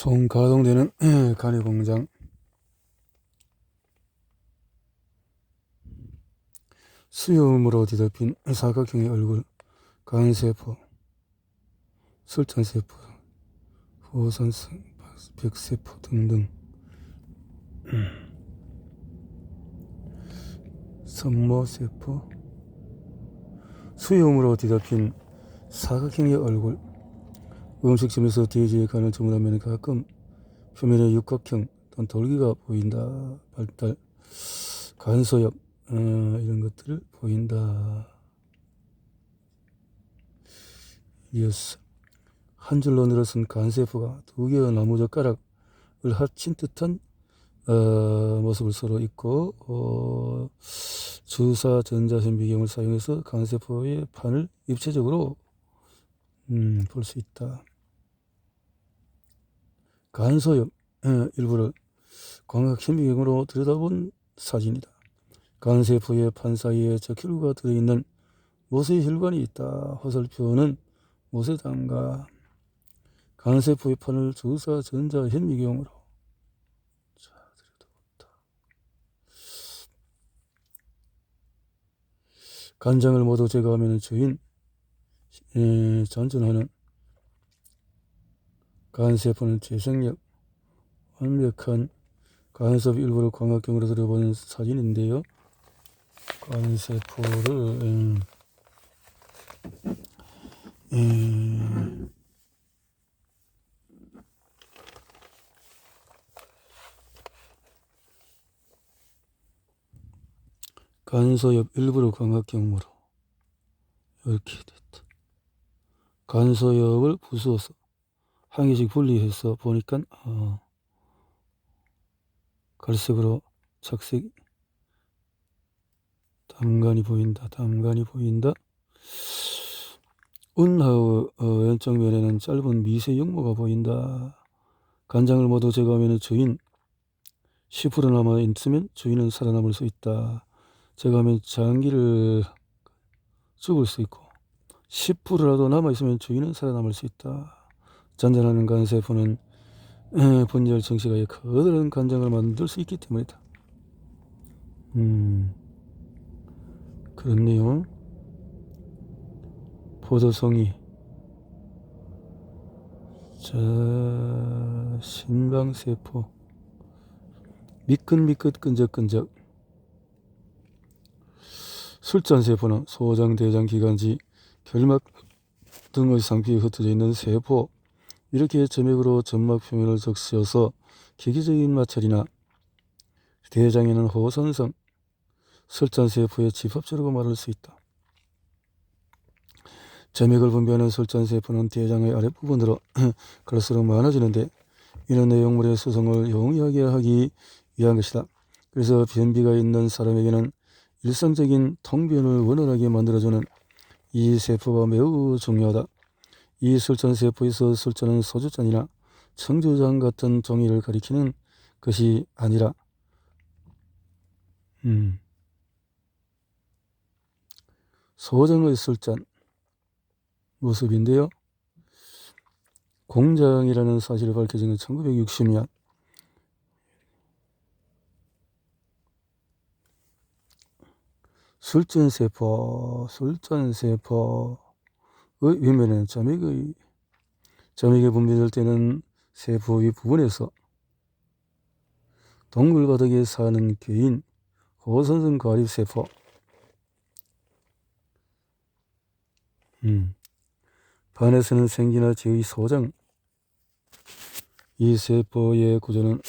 총 가동되는 간의 공장. 수염으로 뒤덮인 사각형의 얼굴, 간세포, 술전세포, 호선성, 백세포 등등. 섬모세포. 수염으로 뒤덮인 사각형의 얼굴. 음식점에서 돼지의 간을 주문하면 가끔 표면에 육각형 또는 돌기가 보인다. 발달, 간소엽 이런 것들을 보인다. 이어서 한 줄로 늘어선 간세포가 두 개의 나무젓가락을 합친 듯한 모습을 서로 있고 주사 전자현미경을 사용해서 간세포의 판을 입체적으로 볼 수 있다. 간소엽 일부를 광학현미경으로 들여다본 사진이다. 간세포의 판 사이에 적혈구가 들어있는 모세혈관이 있다. 화살표는 모세담가. 간세포의 판을 주사 전자현미경으로 들여다봤다. 간장을 모두 제거하면 주인 잔존하는 간세포는 재생력, 완벽한 간섭 일부를 광학경으로 들여보는 사진인데요. 간세포를 간소엽 일부를 광학경으로 이렇게 됐다. 간소엽을 부수어서 한 개씩 분리해서 보니까 갈색으로 착색 담간이 보인다. 운하의 왼쪽 면에는 짧은 미세 육모가 보인다. 간장을 모두 제거하면 주인 10% 남아 있으면 주인은 살아남을 수 있다. 제거하면 장기를 죽을 수 있고 10%라도 남아 있으면 주인은 살아남을 수 있다. 잔잔하는 간세포는 분열 정시가에 커다란 간장을 만들 수 있기 때문이다. 그렇네요. 포도송이. 자, 신방세포. 미끈미끈 끈적끈적. 술잔세포는 소장, 대장, 기관지, 결막 등의 상피에 흩어져 있는 세포. 이렇게 점액으로 점막 표면을 적셔서 기계적인 마찰이나 대장에는 호선성, 설잔세포의 집합체라고 말할 수 있다. 점액을 분비하는 설잔세포는 대장의 아랫부분으로 갈수록 많아지는데 이런 내용물의 수성을 용이하게 하기 위한 것이다. 그래서 변비가 있는 사람에게는 일상적인 통변을 원활하게 만들어주는 이 세포가 매우 중요하다. 이 설잔세포에서 설잔은 소주잔이나 청주잔 같은 종이를 가리키는 것이 아니라 소정의 설잔 모습인데요. 공장이라는 사실이 밝혀진 건 1960년. 술전세포의 윗면에는 점액이 분비될 때는 세포 윗부분에서 동굴바닥에 사는 개인 호선성 과립세포 반에서는 생기나 지의 소장. 이 세포의 구조는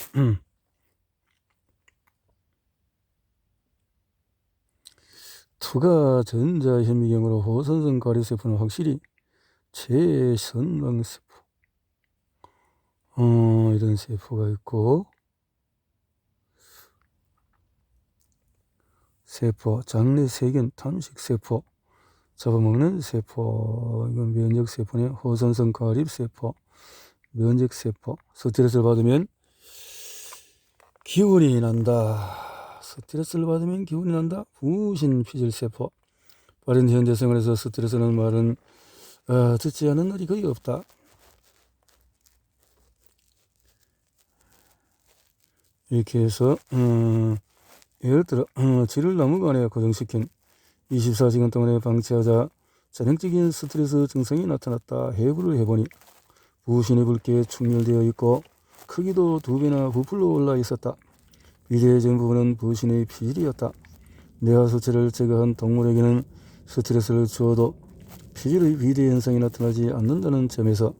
투가 전자현미경으로 호선성 과립세포는 확실히 최선망세포 이런 세포가 있고, 세포, 장내세균, 탐식세포, 잡아먹는 세포, 이건 면역세포네. 호선성 과립세포, 면역세포. 스트레스를 받으면 기운이 난다. 부신피질세포. 빠른 현대 생활에서 스트레스는 말은 듣지 않은 날이 거의 없다. 이렇게 해서 예를 들어 쥐를 나무관에 고정시킨 24시간 동안에 방치하자 전형적인 스트레스 증상이 나타났다. 해부를 해보니 부신이 붉게 충혈되어 있고 크기도 2배나 부풀러 올라 있었다. 비대해진 부분은 부신의 피질이었다. 뇌하수체를 제거한 동물에게는 스트레스를 주어도 피질의 비대 현상이 나타나지 않는다는 점에서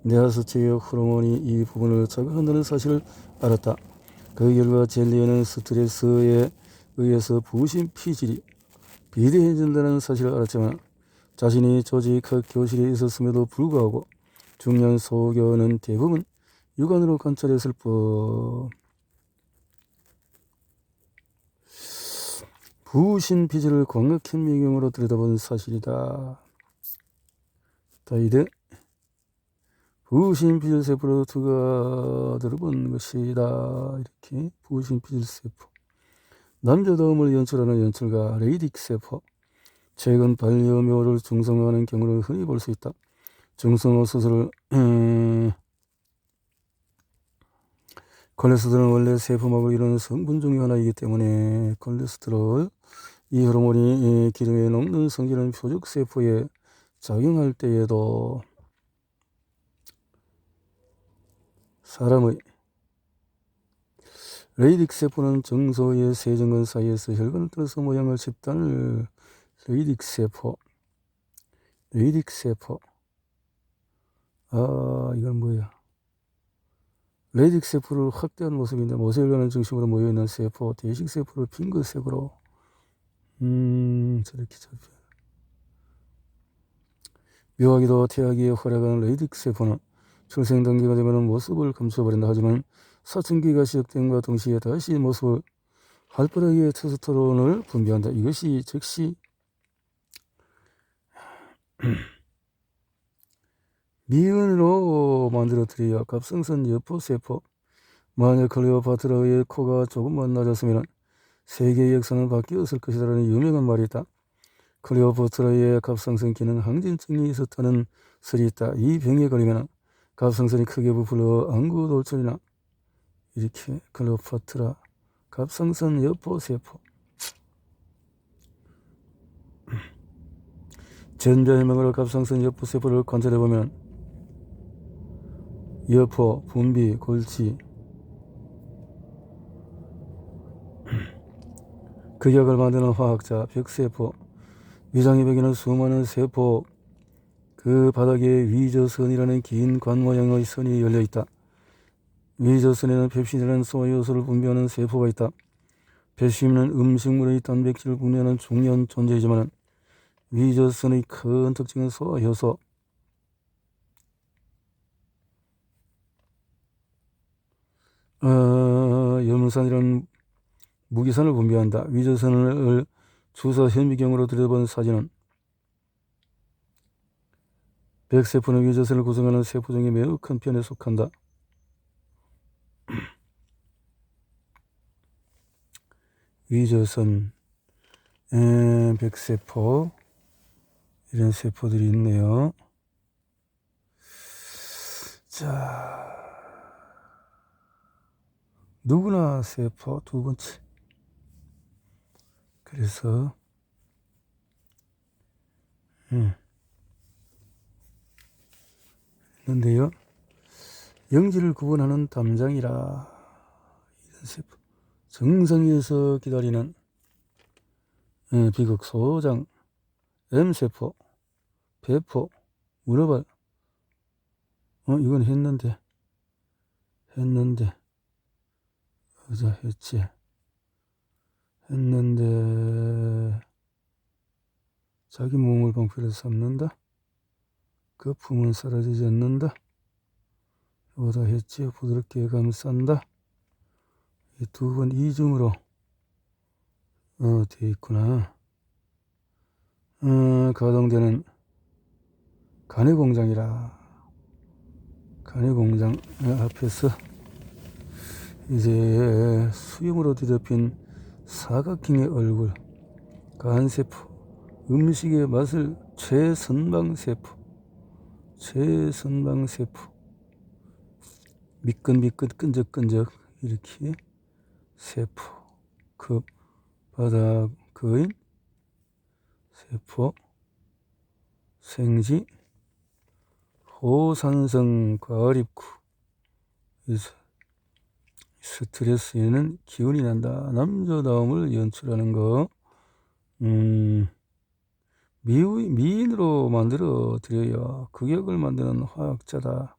뇌하수체의 호르몬이 이 부분을 자극한다는 사실을 알았다. 그 결과 젤리에는 스트레스에 의해서 부신 피질이 비대해진다는 사실을 알았지만 자신이 조직학 교실에 있었음에도 불구하고 중년 소견은 대부분 육안으로 관찰했을 뿐 부신 피질을 광학현미경으로 들여다본 사실이다. 다이드 부신 피질 세포로 두가 들어본 것이다. 이렇게 부신 피질 세포 남자다움을 연출하는 연출가 레이딕 세포 최근 반려묘를 중성화하는 경우를 흔히 볼 수 있다. 중성화 수술을 콜레스테롤은 원래 세포막을 이루는 성분 중의 하나이기 때문에 콜레스테롤 이 호르몬이 기름에 녹는 성질은 표적세포에 작용할 때에도 사람의 레이딕 세포는 정소의 세정근 사이에서 혈관을 뚫어서 모양을 집단을 레이딕 세포 이건 뭐야? 레이딕 세포를 확대한 모습인데 모세혈관을 중심으로 모여있는 세포 대식 세포를 핑크색으로 저렇게 잡혀. 묘하게도 태아기에 활약하는 레이딕 세포는 출생 단계가 되면 모습을 감춰버린다. 하지만 사춘기가 시작됨과 동시에 다시 모습을 활발하게 테스토스테론을 분비한다. 이것이 즉시 미은으로 만들어뜨려야 갑상선 여포세포. 만약 클레오파트라의 코가 조금만 낮았으면 세계의 역사는 바뀌었을 것이라는 유명한 말이 있다. 클레오파트라의 갑상선 기능 항진증이 있었다는 설이 있다. 이 병에 걸리면 갑상선이 크게 부풀어 안구돌출이나 이렇게 클레오파트라 갑상선 여포세포 전자해명으로 갑상선 여포세포를 관찰해보면 여포, 분비, 골치 극약을 만드는 화학자, 벽세포 위장의 벽에는 수많은 세포 그 바닥에 위저선이라는 긴 관 모양의 선이 열려있다. 위저선에는 펩신이라는 소화효소를 분비하는 세포가 있다. 펩신은 음식물의 단백질을 분해하는 중요한 존재이지만 위저선의 큰 특징은 소화효소 염산이라는 무기산을 분비한다. 위저선을 주사 현미경으로 들여다본 사진은 백세포는 위저선을 구성하는 세포 중에 매우 큰 편에 속한다. 위저선, 백세포 이런 세포들이 있네요. 자, 누구나 세포 두 번째. 그래서 있는데요. 영지를 구분하는 담장이라 이런 세포. 정상에서 기다리는 비극 소장, M세포, 배포, 문어발. 이건 했는데 어제 했는데 자기 몸을 방패로 삼는다. 거품은 사라지지 않는다. 이거다 했지. 부드럽게 감싼다. 이 두 번 이중으로 되어 있구나. 가동되는 간의 공장이라. 간의 공장 앞에서 이제 수염으로 뒤덮인 사각형의 얼굴 간세포 음식의 맛을 최선방세포 미끈미끈 끈적끈적 이렇게 세포, 급, 바닥의 세포, 생지, 호산성 과립구. 스트레스에는 기운이 난다. 남자다움을 연출하는 거. 미인으로 만들어 드려야 극약을 만드는 화학자다.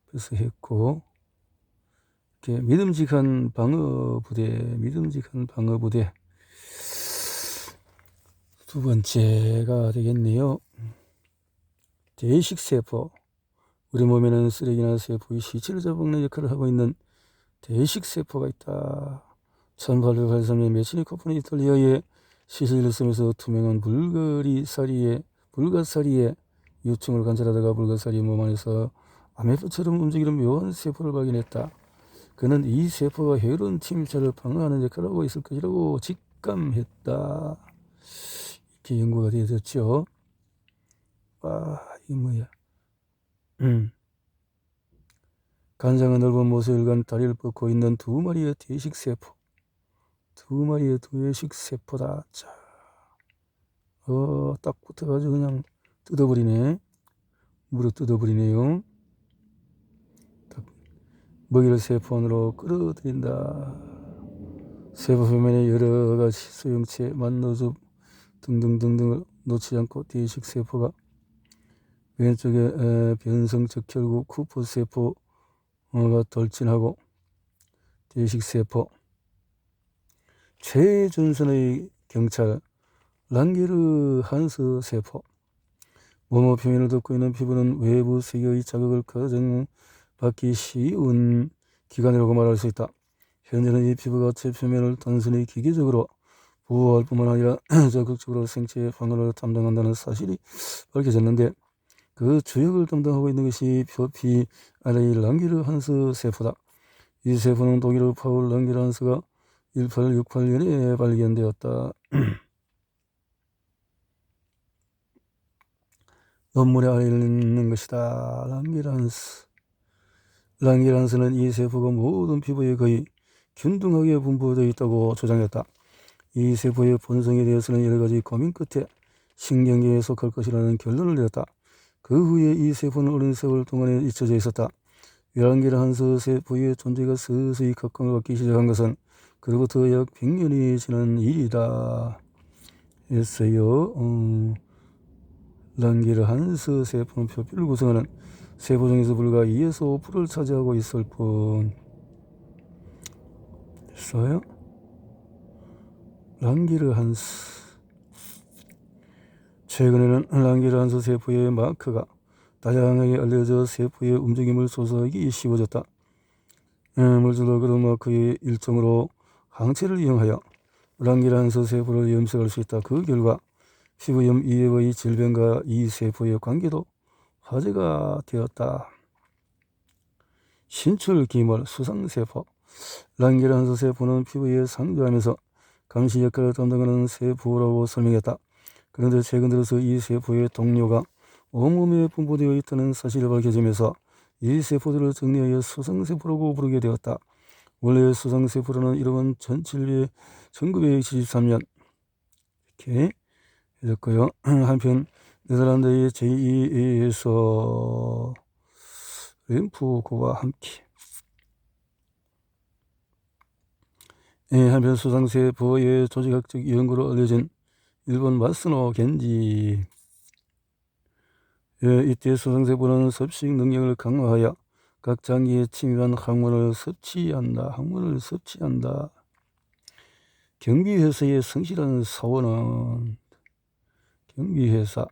그래서 했고, 이렇게 믿음직한 방어부대. 두 번째가 되겠네요. 대식세포. 우리 몸에는 쓰레기나 세포의 시체를 잡아먹는 역할을 하고 있는 대식세포가 있다. 1883년 메치니코프는 이탈리아의 시실섬에서 투명한 불가사리의 유충을 관찰하다가 불가사리 몸 안에서 아메바처럼 움직이는 묘한 세포를 발견했다. 그는 이 세포가 해로운 침입자를 방어하는 역할을 하고 있을 것이라고 직감했다. 이렇게 연구가 되어졌죠. 이게 뭐야? 간장은 넓은 모세혈관 다리를 뻗고 있는 두 마리의 대식세포다. 자, 딱 붙어가지고 그냥 뜯어버리네. 물어 뜯어버리네요. 먹이를 세포 안으로 끌어들인다. 세포 표면에 여러가지 소형체, 만노즙 등등등등을 놓지 않고 대식세포가 왼쪽에 변성적 혈구 쿠퍼세포가 돌진하고 대식세포 최전선의 경찰 랑게르한스 세포. 몸의 표면을 덮고 있는 피부는 외부 세계의 자극을 가정받기 쉬운 기관이라고 말할 수 있다. 현재는 이 피부가 제 표면을 단순히 기계적으로 보호할 뿐만 아니라 적극적으로 생체의 방어를 담당한다는 사실이 밝혀졌는데, 그 주역을 담당하고 있는 것이 표피 아래의 랑게르한스 세포다. 이 세포는 독일의 파울 랑게르한스가 1868년에 발견되었다. 논문에 알려있는 것이다. 랑게르한스는 이 세포가 모든 피부에 거의 균등하게 분포되어 있다고 주장했다. 이 세포의 본성에 대해서는 여러가지 고민 끝에 신경계에 속할 것이라는 결론을 내렸다. 그 후에 이 세포는 오랜 세월 동안에 잊혀져 있었다. 랑게르한스 세포의 존재가 서서히 각광을 받기 시작한 것은 그로부터 약 100년이 지난 일이다 했어요. 랑게르한스 세포는 표피를 구성하는 세포 중에서 불과 2에서 5%를 차지하고 있을 뿐. 됐어요? 랑게르한스. 최근에는 랑게르한스 세포의 마크가 다양하게 알려져 세포의 움직임을 조사하기 쉬워졌다. 물질로 그런 마크의 일종으로 항체를 이용하여 랑게르한스 세포를 염색할 수 있다. 그 결과 피부염 이외의 질병과 이 세포의 관계도 화제가 되었다. 신출귀몰 수상세포. 랑게르한스 세포는 피부에 상주하면서 감시 역할을 담당하는 세포라고 설명했다. 그런데 최근 들어서 이 세포의 동료가 온몸에 분포되어 있다는 사실이 밝혀지면서 이 세포들을 정리하여 수상세포라고 부르게 되었다. 원래 수상세포라는 이름은 1973년 이렇게 해졌고요. 한편 네덜란드의 제2에서 램프고와 함께 한편 수상세포의 조직학적 연구로 알려진 일본 마스노 겐지. 이때 수상세포는 섭식 능력을 강화하여 각 장기에 침입한 항문을 섭취한다. 경비회사의 성실한 사원은 경비회사.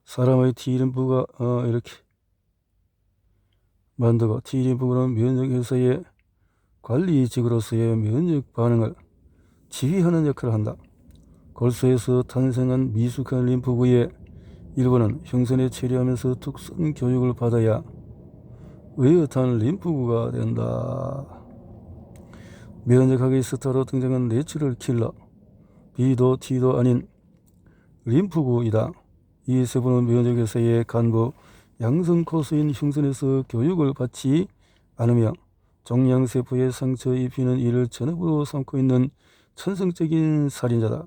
사람의 T림프가 이렇게 만들고, T림프는 면역회사의 관리직으로서의 면역 반응을 지휘하는 역할을 한다. 골수에서 탄생한 미숙한 림프구의 일부는 형성에 처리하면서 특성 교육을 받아야 의젓한 림프구가 된다. 면역학의 스타로 등장한 내추럴 킬러, B도 T도 아닌 림프구이다. 이 세포는 면역회사의 간부 양성 코스인 흉선에서 교육을 받지 않으며 종양세포에 상처 입히는 일을 전업으로 삼고 있는 천성적인 살인자다.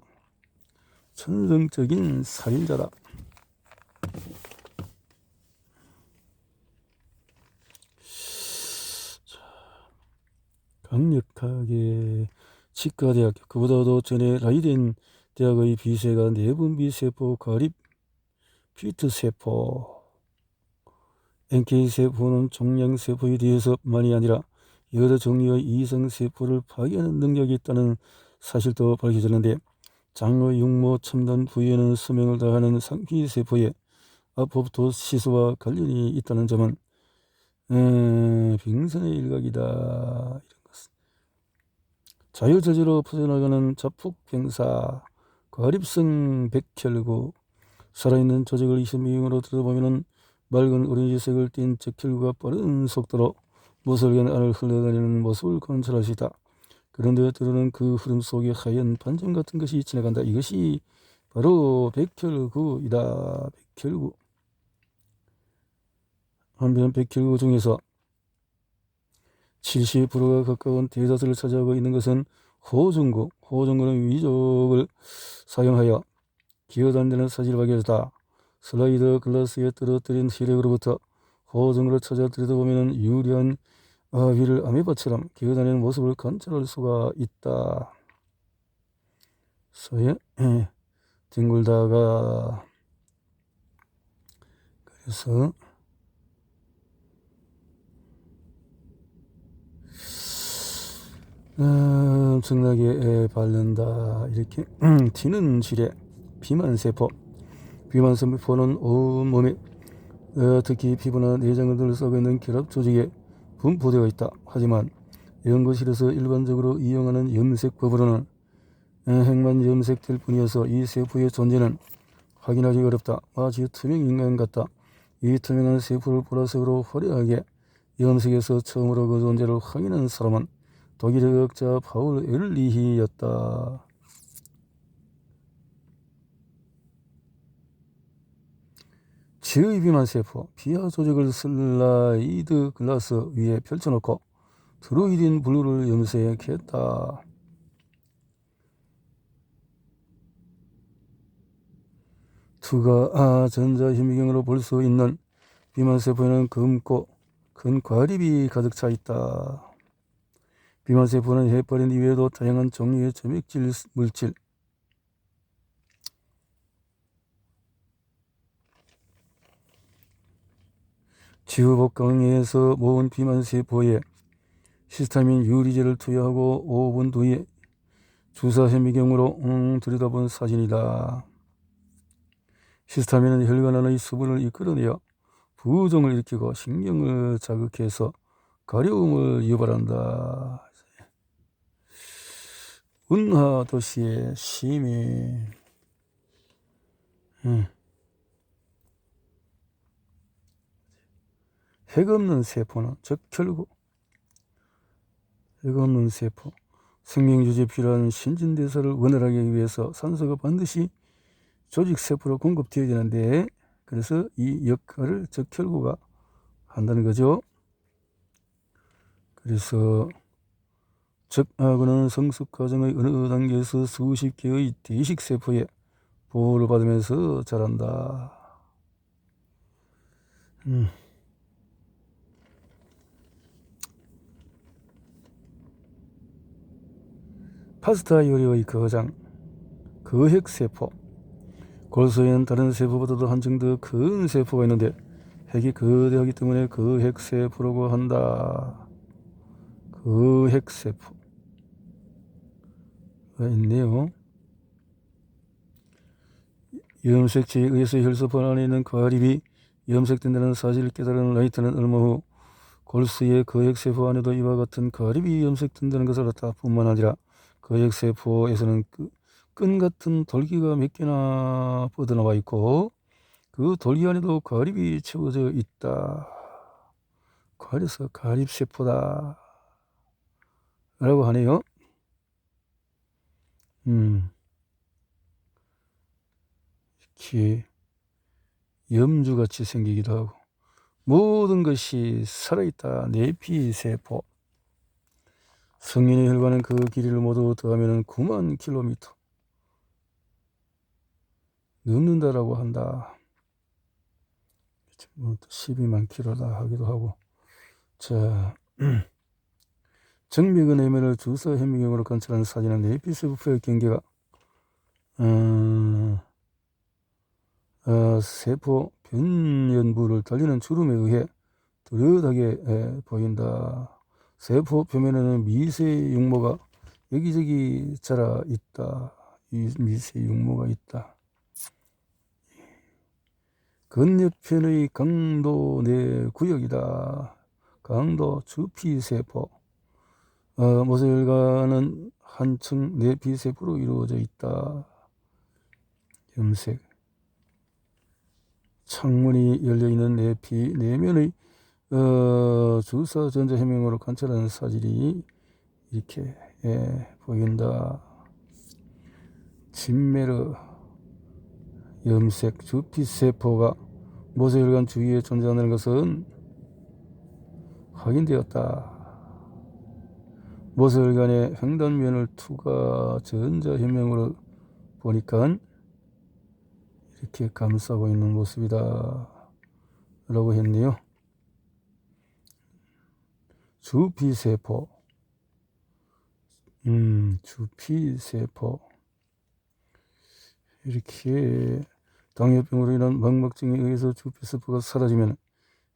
천성적인 살인자다. 강력하게 치과대학교, 그보다도 전에 라이덴 대학의 비세가 내분비세포, 가립, 피트세포, NK세포는 종양세포에 대해서만이 아니라 여러 종류의 이성세포를 파괴하는 능력이 있다는 사실도 밝혀졌는데, 장로, 육모, 첨단 부위에는 수명을 다하는 상피세포의 아포프토시스와 관련이 있다는 점은 빙산의 일각이다. 이런 것. 자유자재로 퍼져나가는 자폭병사, 과립성 백혈구, 살아있는 조직을 20미형으로 들여다보면 맑은 오렌지색을 띤 적혈구가 빠른 속도로 모서리간 안을 흘러다니는 모습을 관찰할 수 있다. 그런데 때로는 그 흐름 속에 하얀 반점 같은 것이 지나간다. 이것이 바로 백혈구이다. 백혈구. 한편 백혈구 중에서 70%가 가까운 대다수를 차지하고 있는 것은 호중구. 호중구는 위족을 사용하여 기어다니는 사실을 발견했다. 슬라이드 글라스에 떨어뜨린 혈액으로부터 호중구를 찾아 들여다보면 유리한 위를 아메바처럼 기어다니는 모습을 관찰할 수가 있다. 서예 뒹굴다가 그래서 엄청나게 닳는다. 이렇게 튀는 지뢰, 비만세포. 비만세포는 온몸에 특히 피부나 내장을 둘러싸고 있는 결합 조직에 분포되어 있다. 하지만 연구실에서 일반적으로 이용하는 염색법으로는 핵만 염색될 뿐이어서 이 세포의 존재는 확인하기 어렵다. 마치 투명 인간 같다. 이 투명한 세포를 보라색으로 화려하게 염색해서 처음으로 그 존재를 확인한 사람은 독일의 의학자 파울 에를리히였다. 지의 비만세포, 비하 조직을 슬라이드 글라스 위에 펼쳐놓고 드루이딘 블루를 염색했다. 투가 전자현미경으로 볼 수 있는 비만세포에는 검고 큰 과립이 가득 차 있다. 비만세포는 헤파린 이외에도 다양한 종류의 점액질 물질, 지우복강에서 모은 비만세포에 히스타민 유리제를 투여하고 5분 뒤에 주사현미경으로 들여다본 사진이다. 히스타민은 혈관 안의 수분을 이끌어내어 부종을 일으키고 신경을 자극해서 가려움을 유발한다. 운하도시의 시민. 핵 없는 세포는 적혈구. 핵 없는 세포. 생명유지에 필요한 신진대사를 원활하게 하기 위해서 산소가 반드시 조직세포로 공급되어야 되는데, 그래서 이 역할을 적혈구가 한다는 거죠. 그래서 적하고는 성숙 과정의 어느 단계에서 수십 개의 대식세포에 보호를 받으면서 자란다. 파스타 요리의 거장, 거핵세포. 골수에는 다른 세포보다도 한층 더 큰 세포가 있는데 핵이 거대하기 때문에 거핵세포라고 한다. 거핵세포가 있네요. 염색체에 의해서 혈소판 안에 있는 과립이 염색된다는 사실을 깨달은 라이트는 얼마 후 골수의 거핵세포 안에도 이와 같은 과립이 염색된다는 것을 알았다. 뿐만 아니라 거핵세포에서는 끈 같은 돌기가 몇 개나 뻗어나와 있고 그 돌기 안에도 과립이 채워져 있다. 그래서 과립세포다 라고 하네요. 이렇게 염주같이 생기기도 하고 모든 것이 살아있다. 내피세포. 성인의 혈관은 그 길이를 모두 더하면 9만 킬로미터 넘는다라고 한다. 뭐 12만 킬로다 하기도 하고. 자, 정맥의 내면을 주사 현미경으로 관찰하는 사진은 네피세포의 경계가 세포 변연부를 달리는 주름에 의해 뚜렷하게 보인다. 세포 표면에는 미세 육모가 여기저기 자라 있다. 이 미세 육모가 있다. 건너편의 강도 내 구역이다. 강도 주피세포. 모세혈관은 한층 내피세포로 이루어져 있다. 염색. 창문이 열려있는 내피 내면의 주사 전자현미경으로 관찰하는 사진이 이렇게 보인다. 진메르 염색 주피세포가 모세혈관 주위에 존재하는 것은 확인되었다. 모세혈관의 횡단면을 투과 전자현미경으로 보니까 이렇게 감싸고 있는 모습이다 라고 했네요. 주피세포. 주피세포. 이렇게 당뇨병으로 인한 망막증에 의해서 주피세포가 사라지면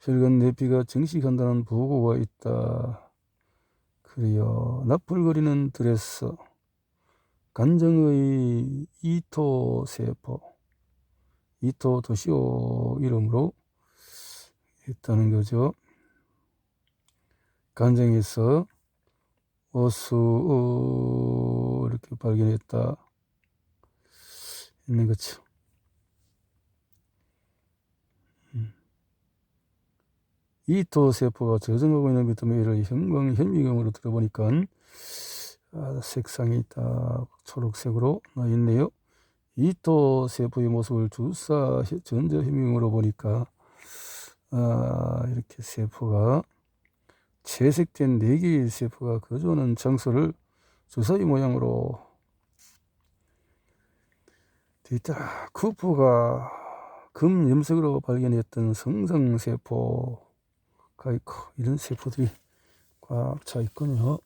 혈관 내피가 증식한다는 보고가 있다. 그래요. 나풀거리는 드레스. 간장의 이토세포. 이토 도시오 이름으로 있다는 거죠. 간장에서 오수 이렇게 발견했다. 있는 거죠. 이토세포가 저장하고 있는 비타민을 현미경으로 들어보니까 색상이 딱 초록색으로 나 있네요. 이토세포의 모습을 주사 전자현미경으로 보니까 이렇게 세포가 채색된 4개의 세포가 거주하는 장소를 주사위 모양으로 되있다. 쿠퍼가 금염색으로 발견했던 성장세포가 있고 이런 세포들이 꽉 차 있군요.